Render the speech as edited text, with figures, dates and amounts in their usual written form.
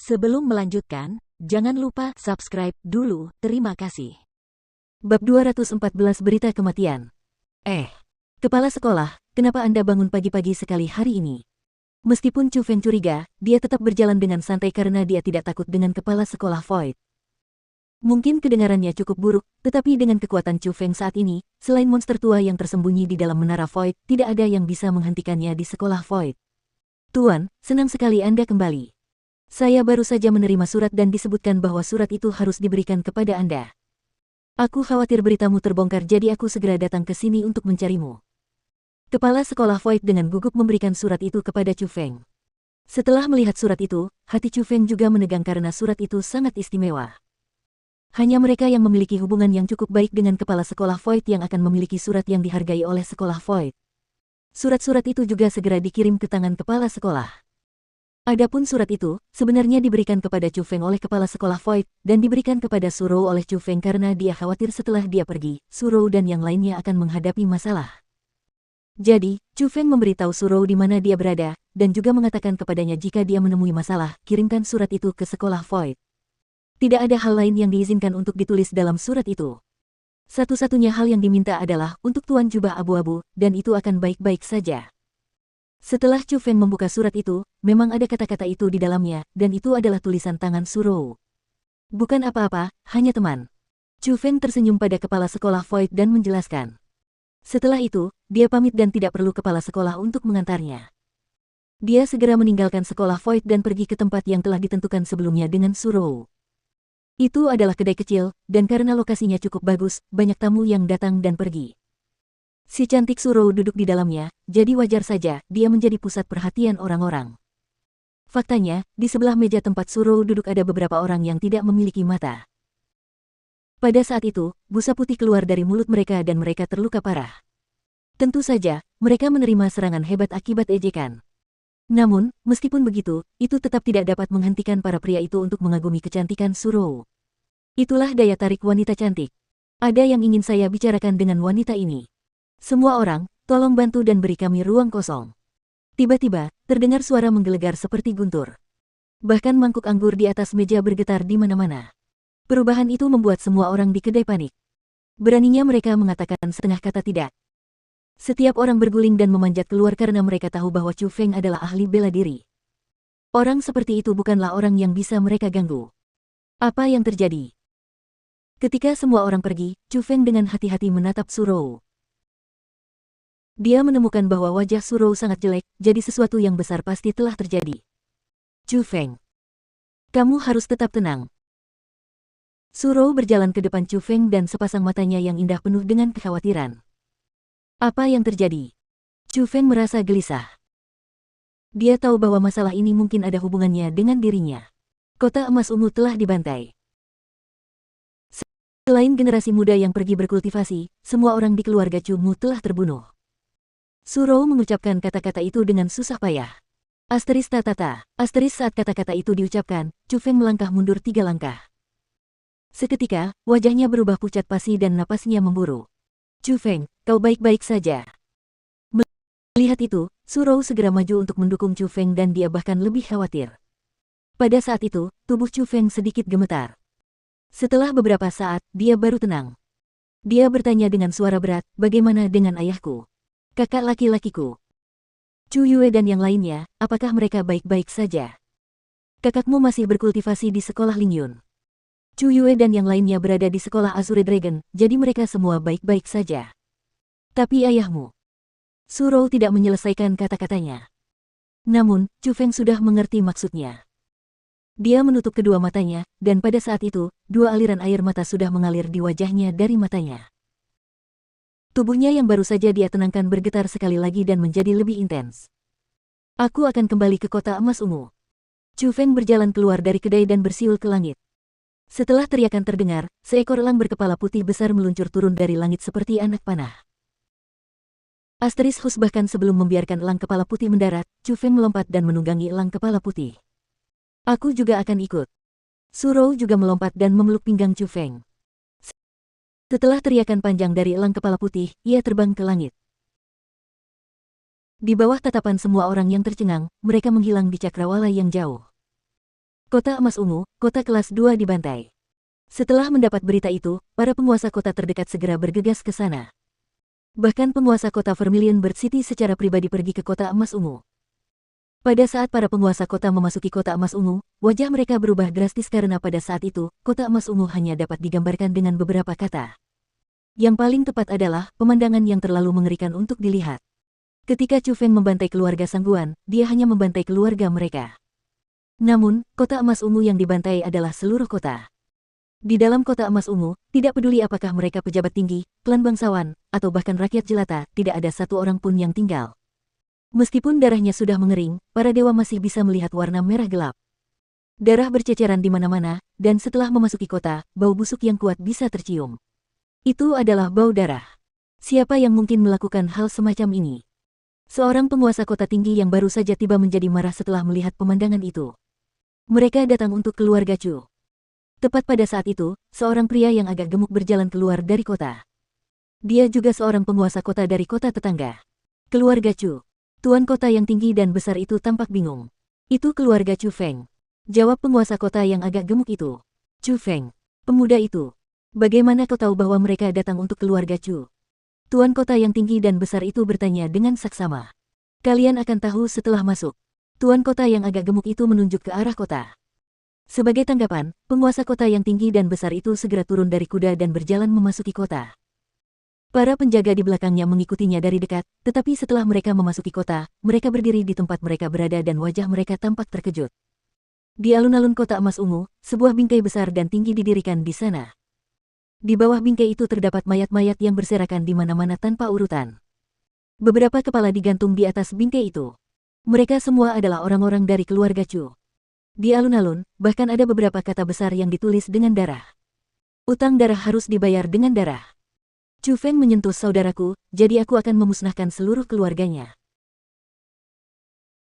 Sebelum melanjutkan, jangan lupa subscribe dulu, terima kasih. Bab 214 Berita Kematian. Kepala sekolah, kenapa Anda bangun pagi-pagi sekali hari ini? Meskipun Chu Feng curiga, dia tetap berjalan dengan santai karena dia tidak takut dengan kepala sekolah Void. Mungkin kedengarannya cukup buruk, tetapi dengan kekuatan Chu Feng saat ini, selain monster tua yang tersembunyi di dalam menara Void, tidak ada yang bisa menghentikannya di sekolah Void. Tuan, senang sekali Anda kembali. Saya baru saja menerima surat dan disebutkan bahwa surat itu harus diberikan kepada Anda. Aku khawatir beritamu terbongkar jadi aku segera datang ke sini untuk mencarimu. Kepala sekolah Void dengan gugup memberikan surat itu kepada Chu Feng. Setelah melihat surat itu, hati Chu Feng juga menegang karena surat itu sangat istimewa. Hanya mereka yang memiliki hubungan yang cukup baik dengan kepala sekolah Void yang akan memiliki surat yang dihargai oleh sekolah Void. Surat-surat itu juga segera dikirim ke tangan kepala sekolah. Adapun surat itu, sebenarnya diberikan kepada Chu Feng oleh kepala sekolah Void, dan diberikan kepada Surou oleh Chu Feng karena dia khawatir setelah dia pergi, Surou dan yang lainnya akan menghadapi masalah. Jadi, Chu Feng memberitahu Surou di mana dia berada, dan juga mengatakan kepadanya jika dia menemui masalah, kirimkan surat itu ke sekolah Void. Tidak ada hal lain yang diizinkan untuk ditulis dalam surat itu. Satu-satunya hal yang diminta adalah untuk Tuan Jubah Abu-Abu, dan itu akan baik-baik saja. Setelah Chu Feng membuka surat itu, memang ada kata-kata itu di dalamnya, dan itu adalah tulisan tangan Surou. Bukan apa-apa, hanya teman. Chu Feng tersenyum pada kepala sekolah Void dan menjelaskan. Setelah itu, dia pamit dan tidak perlu kepala sekolah untuk mengantarnya. Dia segera meninggalkan sekolah Void dan pergi ke tempat yang telah ditentukan sebelumnya dengan Surou. Itu adalah kedai kecil, dan karena lokasinya cukup bagus, banyak tamu yang datang dan pergi. Si cantik Surou duduk di dalamnya, jadi wajar saja dia menjadi pusat perhatian orang-orang. Faktanya, di sebelah meja tempat Surou duduk ada beberapa orang yang tidak memiliki mata. Pada saat itu, busa putih keluar dari mulut mereka dan mereka terluka parah. Tentu saja, mereka menerima serangan hebat akibat ejekan. Namun, meskipun begitu, itu tetap tidak dapat menghentikan para pria itu untuk mengagumi kecantikan Surou. Itulah daya tarik wanita cantik. Ada yang ingin saya bicarakan dengan wanita ini. Semua orang, tolong bantu dan beri kami ruang kosong. Tiba-tiba, terdengar suara menggelegar seperti guntur. Bahkan mangkuk anggur di atas meja bergetar di mana-mana. Perubahan itu membuat semua orang di kedai panik. Beraninya mereka mengatakan setengah kata tidak. Setiap orang berguling dan memanjat keluar karena mereka tahu bahwa Chu Feng adalah ahli bela diri. Orang seperti itu bukanlah orang yang bisa mereka ganggu. Apa yang terjadi? Ketika semua orang pergi, Chu Feng dengan hati-hati menatap Surou. Dia menemukan bahwa wajah Surou sangat jelek, jadi sesuatu yang besar pasti telah terjadi. Chu Feng, kamu harus tetap tenang. Surou berjalan ke depan Chu Feng dan sepasang matanya yang indah penuh dengan kekhawatiran. Apa yang terjadi? Chu Feng merasa gelisah. Dia tahu bahwa masalah ini mungkin ada hubungannya dengan dirinya. Kota emas ungu telah dibantai. Selain generasi muda yang pergi berkultivasi, semua orang di keluarga Chu Mu telah terbunuh. Surou mengucapkan kata-kata itu dengan susah payah. Asteris tatata, asteris saat kata-kata itu diucapkan, Chu Feng melangkah mundur 3 langkah. Seketika, wajahnya berubah pucat pasi dan napasnya memburu. Chu Feng, kau baik-baik saja. Melihat itu, Surou segera maju untuk mendukung Chu Feng dan dia bahkan lebih khawatir. Pada saat itu, tubuh Chu Feng sedikit gemetar. Setelah beberapa saat, dia baru tenang. Dia bertanya dengan suara berat, bagaimana dengan ayahku? Kakak laki-lakiku, Chu Yue dan yang lainnya, apakah mereka baik-baik saja? Kakakmu masih berkultivasi di sekolah Lingyun. Chu Yue dan yang lainnya berada di sekolah Azure Dragon, jadi mereka semua baik-baik saja. Tapi ayahmu? Surou tidak menyelesaikan kata-katanya. Namun, Chu Feng sudah mengerti maksudnya. Dia menutup kedua matanya, dan pada saat itu, 2 aliran air mata sudah mengalir di wajahnya dari matanya. Tubuhnya yang baru saja dia tenangkan bergetar sekali lagi dan menjadi lebih intens. Aku akan kembali ke kota emas ungu. Chu Feng berjalan keluar dari kedai dan bersiul ke langit. Setelah teriakan terdengar, seekor elang berkepala putih besar meluncur turun dari langit seperti anak panah. Asteris Hus bahkan sebelum membiarkan elang kepala putih mendarat, Chu Feng melompat dan menunggangi elang kepala putih. Aku juga akan ikut. Surou juga melompat dan memeluk pinggang Chu Feng. Setelah teriakan panjang dari elang kepala putih, ia terbang ke langit. Di bawah tatapan semua orang yang tercengang, mereka menghilang di cakrawala yang jauh. Kota Emas Ungu, kota kelas 2 dibantai. Setelah mendapat berita itu, para penguasa kota terdekat segera bergegas ke sana. Bahkan penguasa kota Vermilion Bird City secara pribadi pergi ke kota Emas Ungu. Pada saat para penguasa kota memasuki kota Emas Ungu, wajah mereka berubah drastis karena pada saat itu, kota Emas Ungu hanya dapat digambarkan dengan beberapa kata. Yang paling tepat adalah pemandangan yang terlalu mengerikan untuk dilihat. Ketika Chu Feng membantai keluarga Sangguan, dia hanya membantai keluarga mereka. Namun, kota Emas Ungu yang dibantai adalah seluruh kota. Di dalam kota Emas Ungu, tidak peduli apakah mereka pejabat tinggi, klan bangsawan, atau bahkan rakyat jelata, tidak ada satu orang pun yang tinggal. Meskipun darahnya sudah mengering, para dewa masih bisa melihat warna merah gelap. Darah berceceran di mana-mana, dan setelah memasuki kota, bau busuk yang kuat bisa tercium. Itu adalah bau darah. Siapa yang mungkin melakukan hal semacam ini? Seorang penguasa kota tinggi yang baru saja tiba menjadi marah setelah melihat pemandangan itu. Mereka datang untuk keluarga Chu. Tepat pada saat itu, seorang pria yang agak gemuk berjalan keluar dari kota. Dia juga seorang penguasa kota dari kota tetangga. Keluarga Chu. Tuan kota yang tinggi dan besar itu tampak bingung. Itu keluarga Chu Feng. Jawab penguasa kota yang agak gemuk itu. Chu Feng. Pemuda itu. Bagaimana kau tahu bahwa mereka datang untuk keluarga Chu? Tuan kota yang tinggi dan besar itu bertanya dengan saksama. Kalian akan tahu setelah masuk. Tuan kota yang agak gemuk itu menunjuk ke arah kota. Sebagai tanggapan, penguasa kota yang tinggi dan besar itu segera turun dari kuda dan berjalan memasuki kota. Para penjaga di belakangnya mengikutinya dari dekat, tetapi setelah mereka memasuki kota, mereka berdiri di tempat mereka berada dan wajah mereka tampak terkejut. Di alun-alun kota Emas Ungu, sebuah bingkai besar dan tinggi didirikan di sana. Di bawah bingkai itu terdapat mayat-mayat yang berserakan di mana-mana tanpa urutan. Beberapa kepala digantung di atas bingkai itu. Mereka semua adalah orang-orang dari keluarga Chu. Di alun-alun, bahkan ada beberapa kata besar yang ditulis dengan darah. Utang darah harus dibayar dengan darah. Chu Feng menyentuh saudaraku, jadi aku akan memusnahkan seluruh keluarganya.